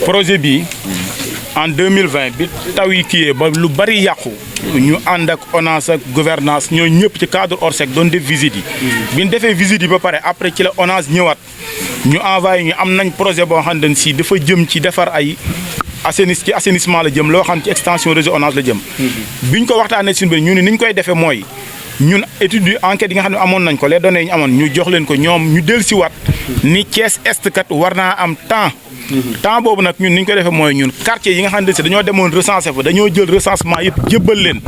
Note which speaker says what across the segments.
Speaker 1: projet bi en 2020 bi taw yi kiyee ba lu bari yàqu ñu ànd ak ONAS ak gouvernance ñoo ñëpp ci cadre Orsec doon def visite yi bi ñu defee visite yi ba pare après ci la ONAS ñëwaat ñu envoyé ñu am nañ projet boo xam ne si dafa jëm ci defar ay assainissement la jëm loo xam ci extension réseau ONAS la jëm biñ ko waxtaanee suñu biir ñu ne ni ñu koy defee mooy ñun étude enquête yi nga xam ne amoon nañ ko les données yi ñu amoon ñu jox leen ko ñoom ñu dellu si waat ni Thiès Est kat war naa am temps boobu nag ñun ni ñu koy defee mooy ñun quartier yi nga xam ne si dañoo demoon recensé fa dañoo jël recensement yëpp jébbal leen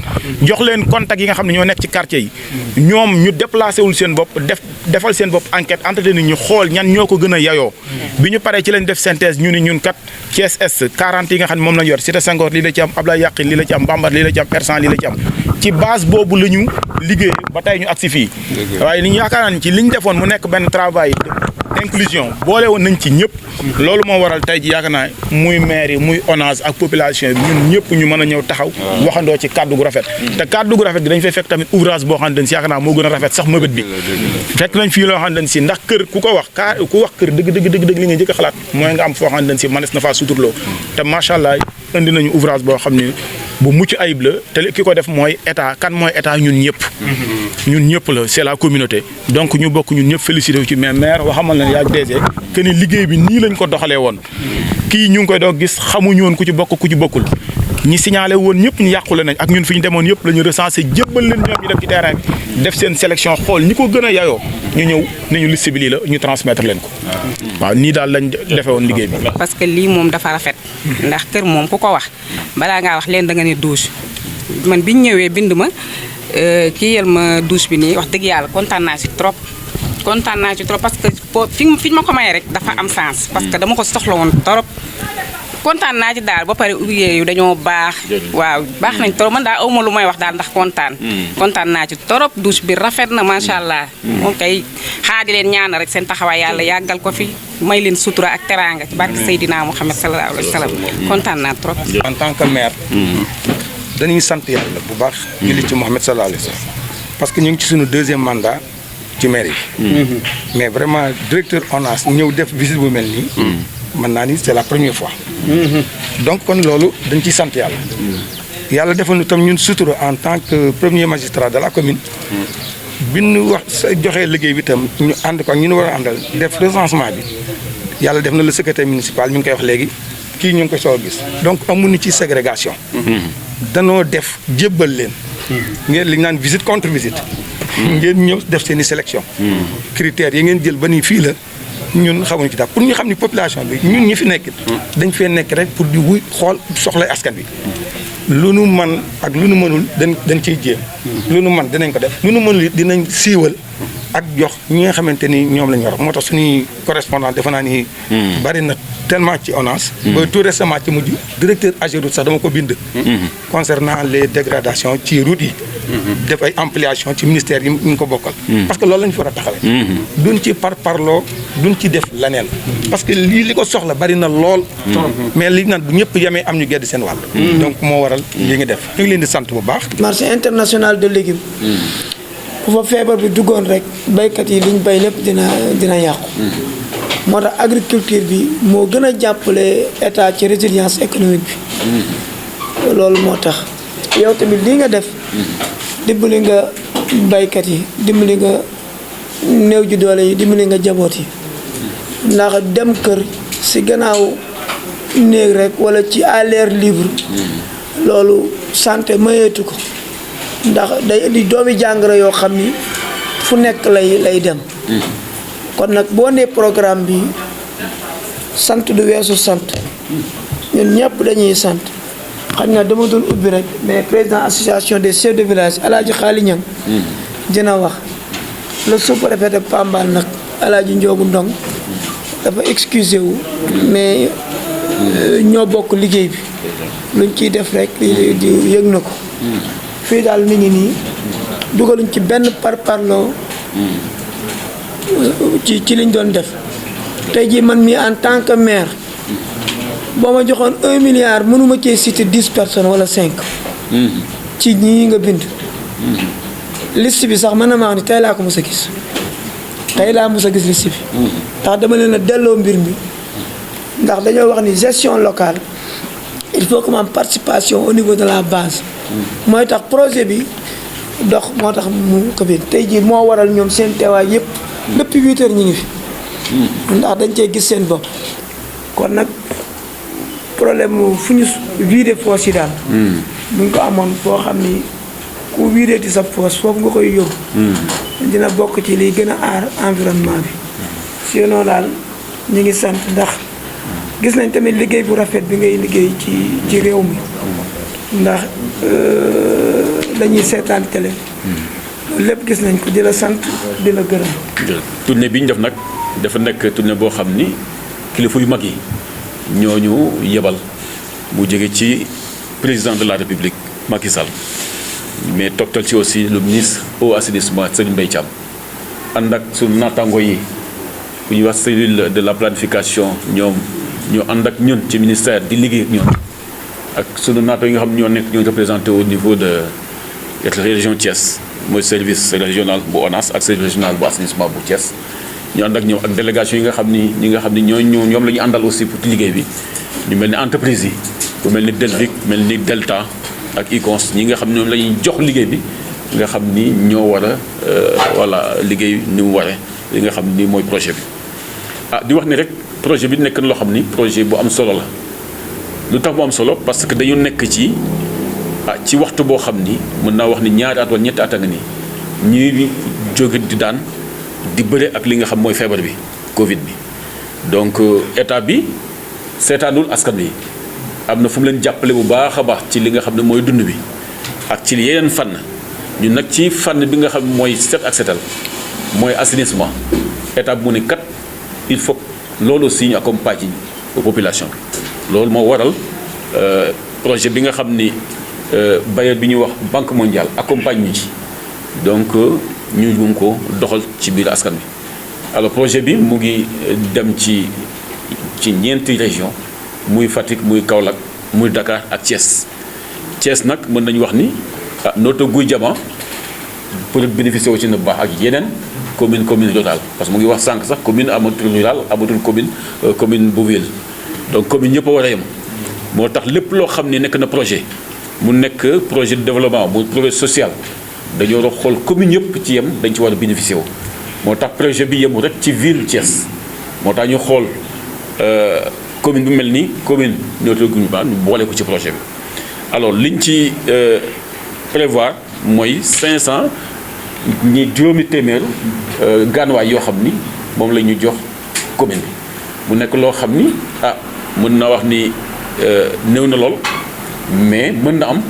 Speaker 1: jox leen contact yi nga xam ne ñoo nekk ci quartier yi ñoom ñu déplacé wul seen bopp defal seen bopp enquête entretenir ñu xool ñan ñoo ko gën a yayoo bi ñu paree ci lañ def synthèse ñu ni ñun kat Thiès Est 40 yi nga xam ne moom lañ yor Cité Senghor lii la ci am Abdoulaye Yakhine lii la ci am Bambar lii la ci am Hersent lii la ci am ci base boobu la ñu liggéey ba tey ñu agsi fii waaye li ñu yaakaar nañ ci li ñu defoon mu nekk benn travail inclusion boole woon nañ ci ñëpp loolu moo waral tey ji yaakaar naa muy maire yi muy ONAS ak population bi ñun ñëpp ñu mën a ñëw taxaw waxandoo ci kàddu gu rafet te kàddu gu rafet gi dañ fay fekk tamit ouvrage boo xam ne si yaakaar naa moo gën a rafet sax mëbët bi fekk nañ fii loo xam ne si ndax kër ku ko wax kër dëgg li nga njëkk a xalaat mooy nga am foo xam ne si manes na faa suturloo te macha allah indi nañu ouvrage boo xam ne bu mucc ayib la te ki ko def mooy état kan mooy état ñun ñëpp la c'est la communauté donc ñu bokk ñun ñëpp félicité wu ci mais maire waxamal na yaa DG que ni liggéey bi nii lañ ko doxalee woon kii ñu ngi koy doog gis xamuñu woon ku ci bokk ku ci bokkul ñi signalé woon ñëpp ñu yàqule nañ ak ñun fi ñu demoon yëpp la ñu recensé jébbal leen ñoom ñu dem ci terrain bi def seen sélection xool ñi ko gën a yayoo ñu ñëw nañu liste bi lii la ñu transmettre leen ko waaw nii daal lañ defee woon liggéey bi.
Speaker 2: parce que lii moom dafa rafet ndax kër moom ku ko wax balaa ngaa wax leen da nga ne douche man biñ ñëwee bind ma kii yel ma douche bi nii wax dëgg yàlla kontaan naa ci trop parce que fi ma ko may rek dafa am sens parce que dama ko soxla woon trop kontaan naa ci daal ba pare ouvrier yu dañoo baax waaw baax nañ trop man daal awma lu may wax daal ndax kontaan naa ci trop douche bi rafet na macha allah moom kay xaadi leen ñaan rek seen taxawaay yàlla yàggal ko fi may leen sutura ak teraanga ci barke Seydina Muhammad sallallahu alayhi wa sallam kontaan naa trop.
Speaker 3: en tant que maire dañuy sant yàlla bu baax julli ci Muhammad sallallahu alayhi wa sallam parce que ñu ngi ci suñu deuxième mandat ci maire yi mais vraiment directeur ONAS ñëw def visite bu mel nii mën naa ni c'est la première fois donc kon loolu dañ ciy sant yàlla defal nu tam ñun sutura en tant que premier magistrat de la commune bi ñu wax joxee liggéey bi tam ñu ànd ko ak ñu nu war a àndal def recensement bi yàlla def na le secrétaire municipal mi ngi koy wax léegi kii ñu ngi koy soog a gis donc amuñu ci ségrégation danoo def jébbal leen ngeen li ñu naan visite contre visite ngeen ñëw def seen i sélection critères yi ngeen jël ba ni fii la ñun xamuñu ci daal pour ñu xam ni population bi ñun ñi fi nekk dañ fee nekk rek pour di wuy xool soxlay askan bi lu nu man ak lu nu mënul dañ ciy jéem lu nu man dinañ ko def lu nu mënul dinañ siiwal ak jox ñi nga xamante ni ñoom lañ war moo tax suñuy correspondant defe naa ni bari na tellement ci ONAS ba tout récemment ci mujj directeur AGEROUTE sax dama ko bind concernant les dégradations ci routes yi def ay ampliation ci ministère yi ñu ko bokkal parce que loolu lañ fi war a taxawee duñ ci parloo duñ ci def leneen parce que li ko soxla bari na lool mais li naan bu ñëpp yemee am ñu gedd seen wàll donc moo waral li nga def ñu ngi leen di sant bu baax
Speaker 4: marché international de légumes bu fa feebar bi duggoon rek baykat yi liñ bay lépp dina yàqu moo tax agriculture bi moo gën a jàppale état ci résilience économique bi loolu moo tax yow tamit lii nga def dimbali nga baykat yi dimbali nga néew ji doole yi dimbali nga jaboot yi ndax dem kër si gannaaw néeg rek wala ci à l'air libre loolu santé mayeetu ko ndax day indi doomi jàngoro yoo xam ni fu nekk lay dem kon nag boo nee programme bi sant du weesu sant ñun ñëpp dañuy sant xam na dama doon ubbi rek mais président association des chefs de village Alaaji Xaali Ñang dina wax le sous-préfet de Pambal nag Alaaji Njoogu Ndong dafa excusé wu mais ñoo bokk liggéey bi luñ ciy def rek di yëg na ko fii daal mi ngi nii dugaluñ ci benn parparloo ci liñ doon def tey jii man mii en tant que maire boo ma joxoon 1 milliard mënuma cee citer 10 personnes wala 5 ci ñii nga bind liste bi sax mën na maa wax ni tey laa ko mos a gis liste bi ndax dama leen a delloo mbir mi ndax dañoo wax ni gestion locale il faut que mu am participation au niveau de la base. mooy tax projet bi dox moo tax mu ko fi tey jii moo waral ñoom seen teewaay yëpp depuis 8 heures ñu ngi fi. ndax dañ cee gis seen bopp. kon nag problème mu fu ñu vider fosse yi daal. bu ñu ko amoon foo xam ni ku vider ci sa fosse foofu nga koy yóbbu. dina bokk ci liy gën a aar environnement bi. sinon daal ñu ngi sant ndax gis nañ tamit liggéey bu rafet bi ngay liggéey ci réew mi ndax dañuy seetaan télé. loolu lépp gis nañ ko di la sant di la gërëm.
Speaker 5: tournée bi ñu def nag dafa nekk tournée boo xam ni kilifa yu mag yi ñooñu yebal mu jóge ci président de la république Macky Sall mais togtal ci aussi le ministre au assainissement Serigne Mbaye Thiam ànd ak suñu naataango yi bu ñuy wax cellule de la planification ñoom ñoo ànd ak ñun ci ministère di liggéey ak ñoom ak sunu naataango yi nga xam ñoo nekk ñoo représenté au niveau de région Thiès mooy service régional bu ONAS ak service régional bu assainissement bu Thiès ñu ànd ak ñoom ak délégation yi nga xam ni ñi nga xam ni ñoom la ñu àndal aussi pour liggéey bi ñu mel ni entreprise yi ku mel ni Delvic mel ni Delta ak ICONS ñi nga xam ñoom la ñuy jox liggéey bi nga xam ni ñoo war a voilà liggéey ni mu waree li nga xam ni mooy projet bi di wax ni rek projet bi nekk na loo xam ni projet bu am solo la lu tax bu am solo parce que dañu nekk ci ci waxtu boo xam ni mën naa wax ni ñaari at wala ñetti at a nga nii ñuy jóge di daan di bëre ak li nga xam mooy feebar bi Covid bi donc état bi seetaanul askan wi am na fu mu leen jàppale bu baax a baax ci li nga xam ne mooy dund bi ak ci yeneen fànn ñun nag ci fànn bi nga xam mooy set ak setal mooy assainissement état bi mu ne kat il faut loolu aussi ñu accompagne population bi loolu moo waral projet bi nga xam ni bailleur bi ñuy wax Banque mondiale accompagne ñu ci donc ñu mun ko doxal ci biir askan bi alors projet bi mu ngi dem ci ñeenti région muy Fatick muy Kaolack muy Dakar ak Thiès Thiès nag mën nañu wax ni Notto Gouye Diama pour bénéficier wu ci na baax ak yeneen commune rurale parce que mu ngi wax sànq sax commune amatul rural amatul commune bu ville donc commune ñëpp a war a yem moo tax lépp loo xam ni nekk na projet mu nekk projet de développement mu projet social dañoo war a xool commune yëpp ci yem dañ ci war a bénéficier wu moo tax projet bi yemu rek ci ville Thiès moo tax ñu xool commune bi mel ni commune Notto Gouye Diama ñu boole ko ci projet bi alors liñ ci prévoir mooy 500 ñi juróomi téeméer gaanuwaay yoo xam ni moom la ñu jox commune bi mu nekk loo xam ni mën na wax ni néew na lool mais mën na am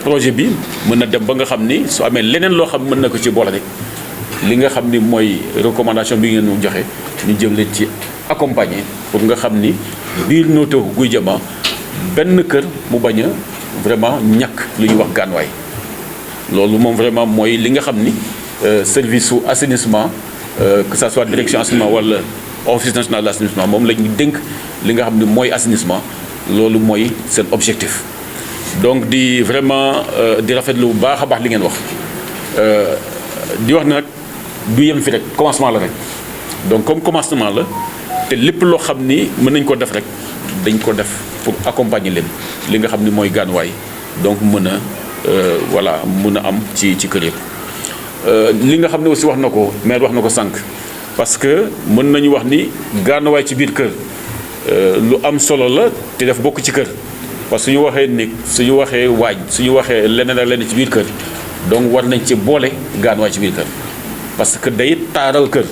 Speaker 5: projet bi mën na dem ba nga xam ni su amee leneen loo xam mën na ko ci boole rek li nga xam ni mooy recommandation bi ngeen ñu joxe ñu jëm leen ci accompagner pour nga xam ni biir Notto Gouye Diama benn kër mu bañ a vraiment ñàkk lu ñuy wax gaanuwaay loolu moom vraiment mooy li nga xam ni service su assainissement que ça soit direction assainissement wala office national de l'assainissement moom la ñu dénk li nga xam ni mooy assainissement loolu mooy seen objectif donc di vraiment di rafetlu bu baax a baax li ngeen wax di wax nag du yem fi rek commencement la rek donc comme commencement la te lépp loo xam ni mën nañ ko def rek dañ ko def pour accompagner leen li nga xam ni mooy gaanuwaay donc mën a voilà mën a am ci kër yëpp li nga xam ne aussi wax na ko maire wax na ko sànq parce que mën nañu wax ni gaanuwaay ci biir kër lu am solo la te def bokk ci kër parce que suñu waxee néeg suñu waxee waañ suñu waxee leneen ak leneen ci biir kër donc war nañ ci boole gaanuwaay ci biir kër parce que day taaral kër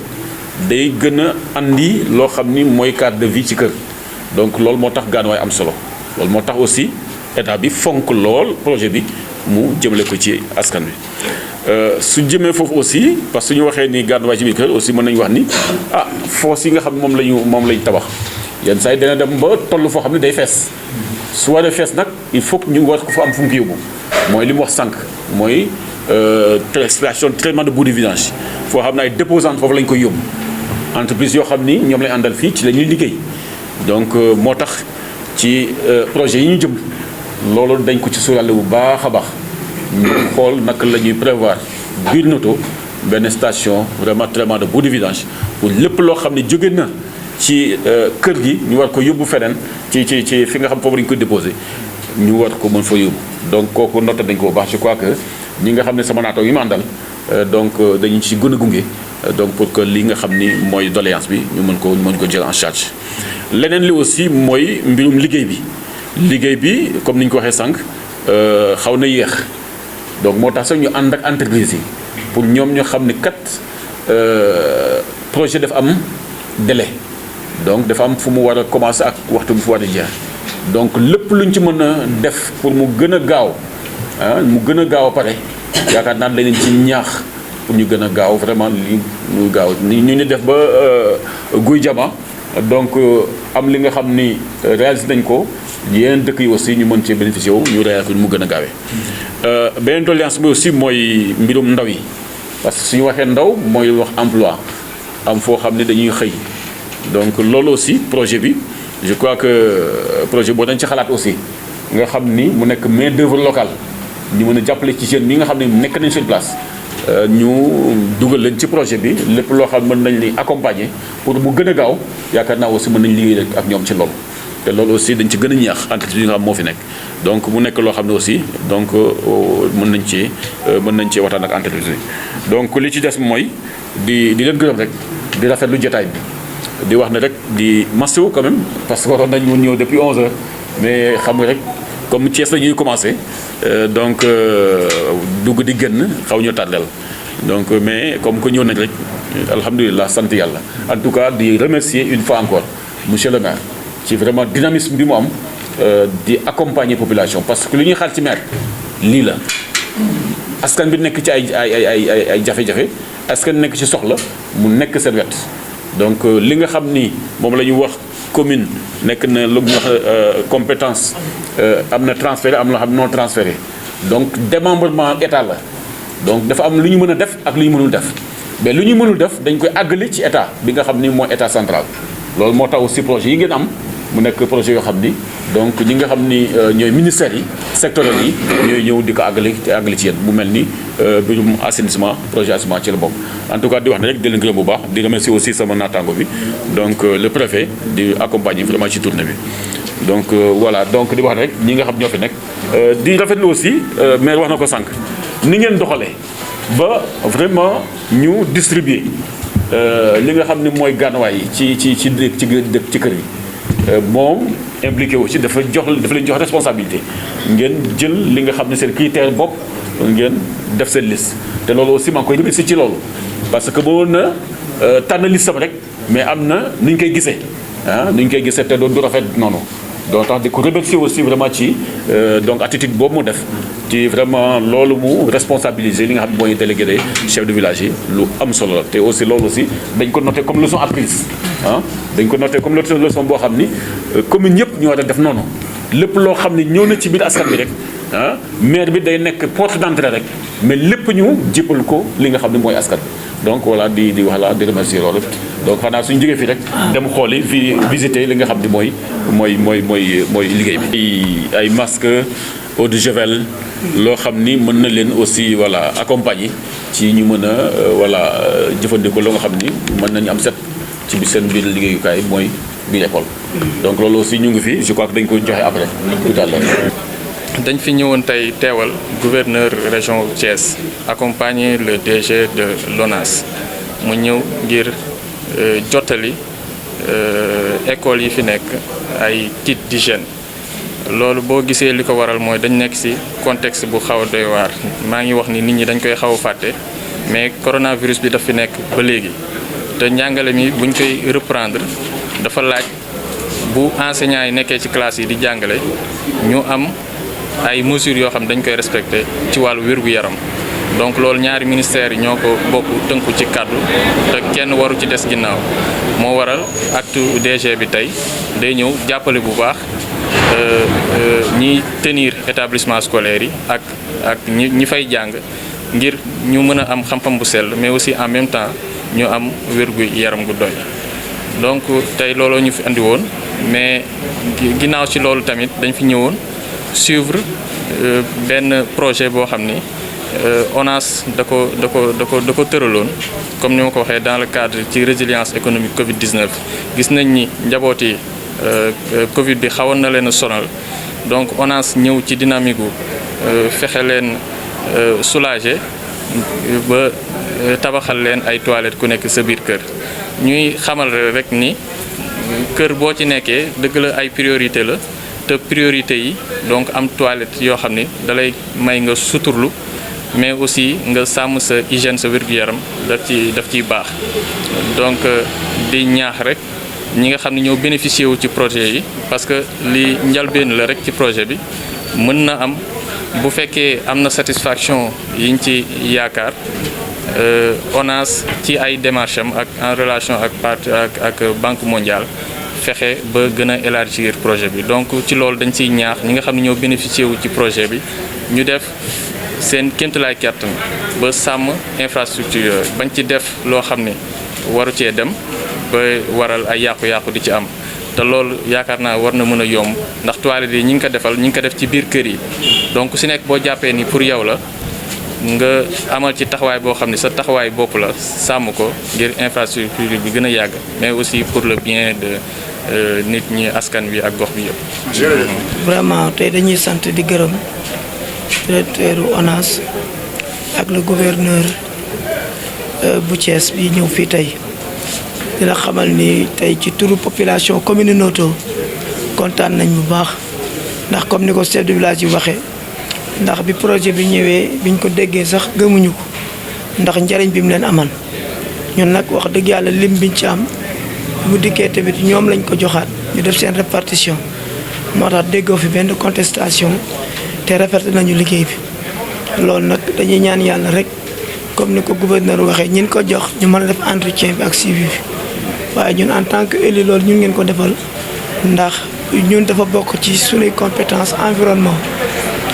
Speaker 5: day gën a andi loo xam ni mooy cadre de vie ci kër donc loolu moo tax gaanuwaay am solo loolu moo tax aussi état bi fonk lool projet bi mu jëmale ko ci askan wi su jëmee foofu aussi parce que suñu waxee ni gaanuwaay ci biir kër aussi mën nañu wax ni fosse yi nga xam ne moom lañu tabax yenn saa yi dana dem ba toll foo xam ne day fees su waree fees nag il faut que ñu war ko fa am fu mu ko yóbbu mooy li mu wax sànq mooy station traitement de boue de vidange foo xam ne ay déposante foofu la ñu koy yóbbu entreprise yoo xam ni ñoom lay àndal fii ci la ñuy liggéey donc moo tax ci projet yi ñu jëm loolu dañ ko ci sóoraale bu baax a baax ñu xool naka la ñuy prévoir biir Notto benn station vraiment traitement de boue de vidange pour lépp loo xam ne jóge na ci kër gi ñu war ko yóbbu feneen ci fi nga xam foofu lañu ko déposé ñu war ko mën fa yóbbu donc kooku noté dañ ko bu baax je crois que ñi nga xam ne sama naatoo yi ma àndal donc dañu ci gën a gunge donc pour que li nga xam ni mooy doléance bi ñu mën ko jël en charge leneen li aussi mooy mbirum liggéey bi comme ni ñu ko waxee sànq xaw na yéex donc moo tax sax ñu ànd ak entreprise yi pour ñoom ñoo xam ni kat projet dafa am délai donc dafa am fu mu war a commencer ak waxtu bi fu war a jeex donc lépp luñ ci mën a def pour mu gën a gaaw mu gën a gaaw a pare yaakaar naa dañ leen ci ñaax pour ñu gën a gaaw vraiment li muy gaaw ñu def ba guy jama donc am li nga xam ni réalisé nañ ko yeneen dëkk yi aussi ñu mën cee bénéficier wu ñu réalisé mu gën a gaawee. beneen doléance bi aussi mooy mbirum ndaw yi parce que suñu waxee ndaw mooy wax emploi am foo xam ne dañuy xëy donc loolu aussi projet bi je crois que projet boo dañ ci xalaat aussi nga xam ni mu nekk main d'œuvre locale ñu mën a jàppale ci jeunes yi nga xam ne nekk nañ sur place ñu dugal leen ci projet bi lépp loo xam mën nañ li accompagner pour mu gën a gaaw yaakaar naa aussi mën nañ liggéey ak ñoom ci loolu te loolu aussi dañ ci gën a ñaax entreprise yi nga xam moo fi nekk donc mu nekk loo xam ne aussi donc mën nañ cee waxtaan ak entreprise yi donc li ci des mooy di leen gërëm rek di rafetlu jotaay bi di wax ne rek di massiw quand même parce que waroon nañu ñëw depuis 11h mais xam nga rek comme Thiès la ñuy commencé donc dugg di génn xaw ñu tàddeel donc mais comme que ñëw nañ rek alhamdulilah sant yàlla en tout cas di remercier une fois encore monsieur le maire ci vraiment dynamisme bi mu am di accompagner population parce que li ñuy xaar ci maire lii la askan bi nekk ci ay jafe-jafe askan nekk ci soxla mu nekk seen wet donc li nga xam ni moom la ñu wax commune nekk na lu ñu wax compétence am na transféré am na xam non transféré donc démembrement état la donc dafa am lu ñu mën a def ak lu ñu mënul def mais lu ñu mënul def dañ koy àggali ci état bi nga xam ni mooy état central loolu moo tax aussi projet yi ngeen am mu nekk projet yoo xam ni donc ñi nga xam ni ñooy ministères yi sectoriels yi ñooy ñëw di ko àggali ci yéen mu mel ni mbirum assainissement projet assainissement ci la bokk en tout cas di wax ne rek di leen gërëm bu baax di remercier aussi sama naataango bi donc le préfet di accompagner vraiment ci tournée bi donc voilà donc di wax rek ñi nga xam ñoo fi nekk di rafetlu aussi maire wax na ko sànq ni ngeen doxalee ba vraiment ñu distribuer li nga xam ne mooy gànnawaay yi ci kër yi moom impliqué aussi dafa leen jox responsabilité ngeen jël li nga xam ne seen critère bopp ngeen def seen liste te loolu aussi maa ngi koy remercier ci loolu parce que boo na tànn listam rek mais am na nu ñu koy gisee nu ñu koy gisee te du rafet noonu donc tax di ko remercier aussi vraiment ci donc attitude boobu mu def ci vraiment loolu mu responsabiliser li nga xam ne mooy délégué de chef de village yi lu am solo la te aussi loolu aussi dañ ko noté comme leçon apprise dañ ko noté comme leçon boo xam ni commune yëpp ñu war a def noonu lépp loo xam ne ñëw na ci biir askan bi rek maire bi day nekk porte d'entrée rek mais lépp ñu jéppal ko li nga xam ne mooy askan bi donc voilà di wax di remercier loolu donc xanaa suñu jógee fii rek dem xooli fii visiter li nga xam ne mooy liggéey bi ay masque eau de javel loo xam ni mën na leen aussi voilà accompagner ci ñu mën a voilà jëfandikoo loo nga xam ni mën nañu am set ci bi seen biir liggéeyukaay mooy biir école donc loolu aussi ñu ngi fi je crois que dañ ko joxe après tout à l'heure
Speaker 6: dañ fi ñëwoon tey teewal gouverneur région Thiès accompagner le DG de l'ONAS mu ñëw ngir jottali école yi fi nekk ay kit d'hygiène loolu boo gisee li ko waral mooy dañ nekk ci contexte bu xaw a doy waar maa ngi wax ni nit ñi dañ koy xaw a fàtte mais coronavirus bi daf fi nekk ba léegi te njàngale mi buñ koy reprendre dafa laaj bu enseignants yi nekkee ci classe yi di jàngale ñu am ay mesures yoo xam dañ koy respecter ci wàllu wér-gu-yaram donc loolu ñaari ministères yi ñoo ko bokk tënku ci kàddu te kenn waru ci des ginnaaw moo waral acte DG bi tey day ñëw jàppale bu baax ñiy tenir établissement scolaire yi ak ñi fay jàng ngir ñu mën a am xam-xam bu sell mais aussi en même temps ñu am wér-gu-yaram gu doy donc tey looloo ñu fi andi woon mais ginnaaw ci loolu tamit dañ fi ñëwoon suivre benn projet boo xam ni ONAS da ko tëraloon comme ni ma ko waxee dans le cadre ci résilience économique Covid-19 gis nañ ni njaboot yi Covid bi xawoon na leen a sonal donc ONAS ñëw ci dynamique gu fexe leen soulager ba tabaxal leen ay toilettes ku nekk sa biir kër ñuy xamal rek ni kër boo ci nekkee dëgg la ay priorité la te priorité yi donc am toilette yoo xam ni dalay may nga suturlu mais aussi nga sàmm sa hygiène sa wér-gu-yaram daf ciy baax donc di ñaax rek ñi nga xam ne ñoo bénéficié wu ci projet yi parce que li njalbeen la rek ci projet bi mën na am bu fekkee am na satisfaction yiñ ci yaakaar ONAS ci ay démarches am ak en relation ak Banque mondiale fexe ba gën a élargir projet bi donc ci loolu dañ ciy ñaax ñi nga xam ne ñoo bénéficié wu ci projet bi ñu def seen kéemtalaay kàttan ba sàmm infrastructure yooyu bañ ci def loo xam ne waru cee dem ba waral ay yàqu-yàqu di ci am te loolu yaakaar naa war na mën a yomb ndax toilettes yi ñi ngi ko defal ñi ngi ko def ci biir kër yi donc ku si nekk boo jàppee ni pour yow la nga amal ci taxawaay boo xam ne sa taxawaay bopp la sàmm ko ngir infrastructure bi gën a yàgg mais aussi pour le bien de nit ñi askan wi ak gox bi yëpp.
Speaker 4: vraiment tey dañuy sant di gërëm directeur ONAS ak le gouverneur bu Thiès bi ñëw fii tey di la xamal ni tey ci turu population commune Noto kontaan nañ bu baax ndax comme ni ko chef de village yi waxee ndax bi projet bi ñëwee biñ ko déggee sax gëmuñu ko ndax njariñ bi mu leen amal ñun nag wax dëgg yàlla lim biñ ci am bu dikkee tamit ñoom lañ ko joxaat ñu def seen répartition moo tax déggoo fi benn contestation te rafetlu nañu liggéey bi loolu nag dañuy ñaan yàlla rek comme ni ko gouverneur waxee ñin ko jox ñu mën a def entretien bi ak suivi bi waaye ñun en tant que élu loolu ñun ngeen ko defal ndax ñun dafa bokk ci sunuy compétence environnement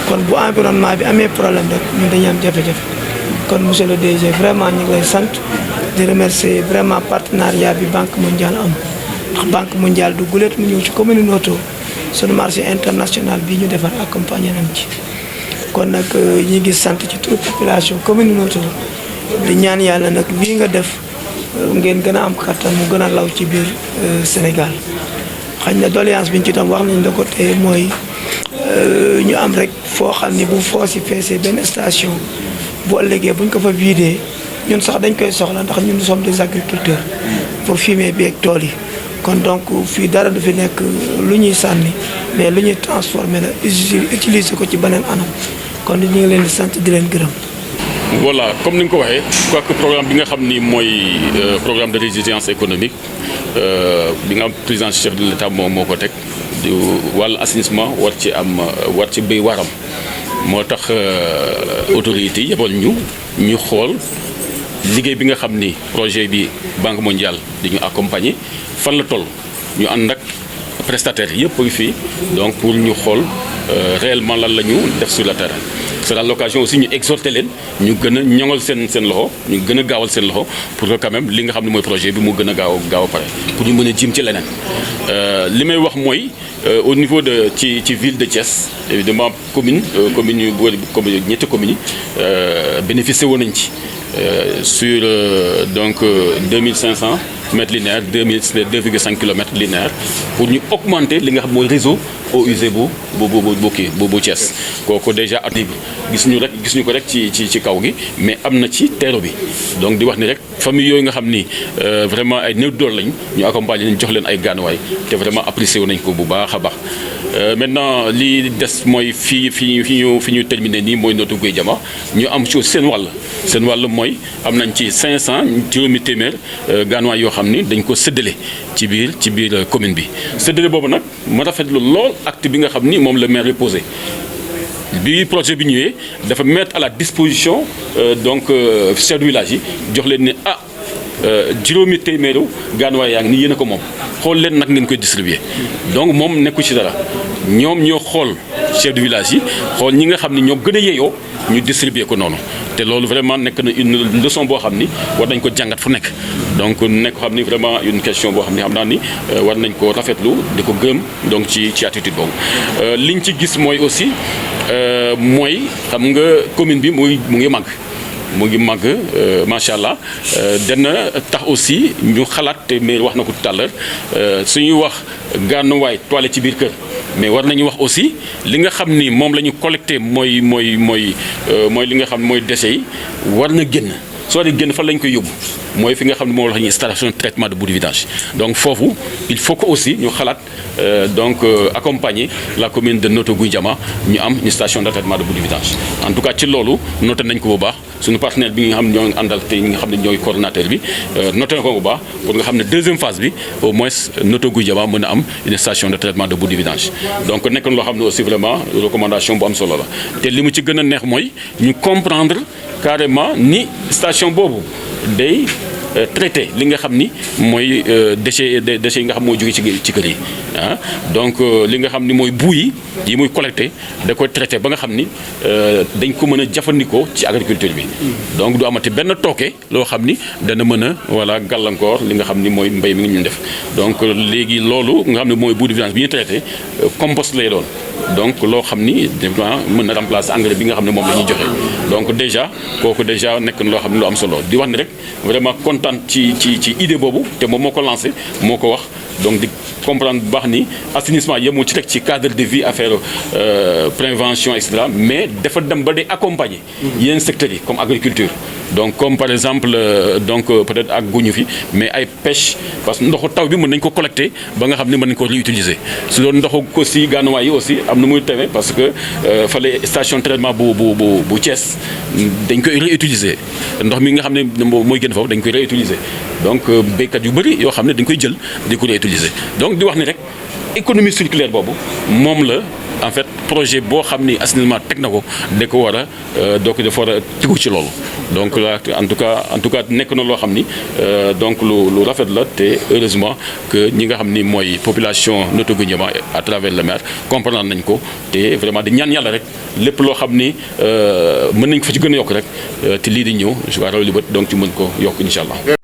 Speaker 4: kon bu environnement bi amee problème rek ñun dañuy am jafe-jafe kon monsieur le DG vraiment ñu ngi lay sant di remercier vraiment partenariat bi Banque mondiale am ndax Banque mondiale du guleet mu ñëw ci commune Noto sunu marché international bi ñu defar accompagné nañ ci kon nag ñi ngi sant ci toute population commune Noto di ñaan yàlla nag lii nga def ngeen gën a am kattan mu gën a law ci biir Sénégal xañ na doléance bi ñu ci doon wax nañ la ko te mooy ñu am rek foo xam ni bu foos yi feesee benn station bu ëllëgee buñ ko fa vidé ñun sax dañ koy soxla ndax ñun nous sommes des agriculteurs pour fumier bi ak tool yi kon donc fii dara du fi nekk lu ñuy sànni mais lu ñuy transformer la utiliser ko ci beneen anam kon ñu ngi leen di sant di leen gërëm.
Speaker 5: Voilà comme ni nga ko waxee quoi que programme bi nga xam ni mooy programme de résilience économique bi nga am président chef de l'État moo ko teg di wàllu assainissement war ci béy waram moo tax autorités yi yebal ñu xool liggéey bi nga xam ni projet bi Banque mondiale di ñu accompagner fan la toll ñu ànd ak prestataires yëpp a fii donc pour ñu xool réellement lan la ñu def sur le terrain. C'est l'occasion aussi ñu exhorter leen ñu gën a ñoŋal seen loxo ñu gën a gaawal seen loxo pour que quand même li nga xam ne mooy projet bi mu gën a gaaw a pare pour ñu mën a jëm ci leneen li may wax mooy au niveau de ci ville de Thiès évidemment commune yu ñetti communes yi bénéficié woon nañ ci sur donc 2500 mètres linéaires 2,5 kilomètres linéaires pour ñu augmenter li nga xam mooy réseau eaux usées bu Thiès kooku déjà at bi gis ñu ko rek ci kaw gi mais am na ci teeru bi donc di wax ni rek famille yooyu nga xam ni vraiment ay néew doole lañ ñu accompagner leen jox leen ay gaanuwaay te vraiment apprécié wu nañ ko bu baax a baax maintenant li des mooy fi ñu terminé nii mooy Notto Gouye Diama ñu am ci seen wàll mooy am nañ ci 500 juróomi téeméer gaanuwaay yoo xam ni dañ ko séddale ci biir commune bi séddale boobu nag ma rafetlu lool acte bi nga xam ni moom le maire posé bi projet bi ñëwee dafa mettre à la disposition donc chef de village yi jox leen ne juróomi téeméeru gaanuwaay yaa ngi ni yéen a ko moom xool leen nag ngeen koy distribuer donc moom nekku ci dara ñoom ñoo xool chef de village yi xool ñi nga xam ni ñoo gën a yeyoo ñu distribuer ko noonu te loolu vraiment nekk na une leçon boo xam ni war nañ ko jàngat fu nekk donc nekk xam ni vraiment une question boo xam ni xam naa ni war nañ ko rafetlu di ko gërëm donc ci attitude boobu liñ ci gis mooy aussi mooy xam nga commune bi mu ngi màgg macha allah dana tax aussi ñu xalaat te mais wax na ko tout à l'heure suñuy wax gànnuwaay toilette ci biir kër mais war nañu wax aussi li nga xam ni moom la ñu collecté mooy li nga xam ne mooy déchets yi war na génn soo dee génn fan lañ koy yóbbu mooy fi nga xam ne moom la ñuy installation de traitement de boue de vidange donc foofu il faut que aussi ñu xalaat donc accompagner la commune de Notto Gouye Diama ñu am une station de traitement de boue de vidange en tout cas ci loolu noté nañ ko bu baax suñu partenaire bi nga xam ne ñoo àndal te ñi nga xam ne ñooy coordonnateur bi noté na ko bu baax pour nga xam ne deuxième phase bi au moins Notto Gouye Diama mën a am une station de traitement de boue de vidange donc nekk na loo xam ne aussi vraiment recommandation bu am solo la te li mu ci gën a neex mooy ñu comprendre carrément ni station boobu day traité li nga xam ni mooy déchets yi nga xam mooy jóge ci kër yi ah donc li nga xam ni mooy boue yi muy collecté da koy traité ba nga xam ni dañ ko mën a jëfandikoo ci agriculture bi donc du amati benn tooke loo xam ni dana mën a voilà gàllankoor li nga xam ni mooy mbay mi ngi ñu def donc léegi loolu nga xam ne mooy boue de vidange bi ñu traité compost lay doon donc loo xam ni vraiment mën na remplacer engrais bi nga xam ne moom la ñuy joxe donc déjà kooku déjà nekk na loo xam ne lu am solo di wax ni rek vraiment kontaan ci idée boobu te moom moo ko lancé moo ko wax donc di comprendre bu baax ni assainissement yemul ci rek ci cadre de vie affaire prévention et cetera mais dafa dem ba day accompagner yeneen secteurs yi comme agriculture donc comme par exemple donc peut-être ak guñu fi mais ay pêche parce que ndoxu taw bi mën nañ ko collecter ba nga xam ne mën nañ ko réutiliser su doon ndoxu aussi gànnuwaay yi aussi am na muy tewee parce que fale station traitement bu Thiès dañ koy réutiliser ndox mi nga xam ne mooy génn foofu dañ koy réutiliser donc béykat yu bëri yoo xam ne dañ koy jël di ko réutiliser donc di wax ni rek économie circulaire boobu moom la en fait projet boo xam ni assainissement teg na ko da ko war a donc dafa war a tegu ci loolu donc là en tout cas nekk na loo xam ni donc lu rafet la te heureusement que ñi nga xam ni mooy population Notto Gouye Diama à travers le maire comprendre nañ ko te vraiment di ñaan yàlla rek lépp loo xam ni mën nañ ko fa ci gën a yokk rek te lii di ñëw je crois raw li bët donc ci mën ko yokk incha allah.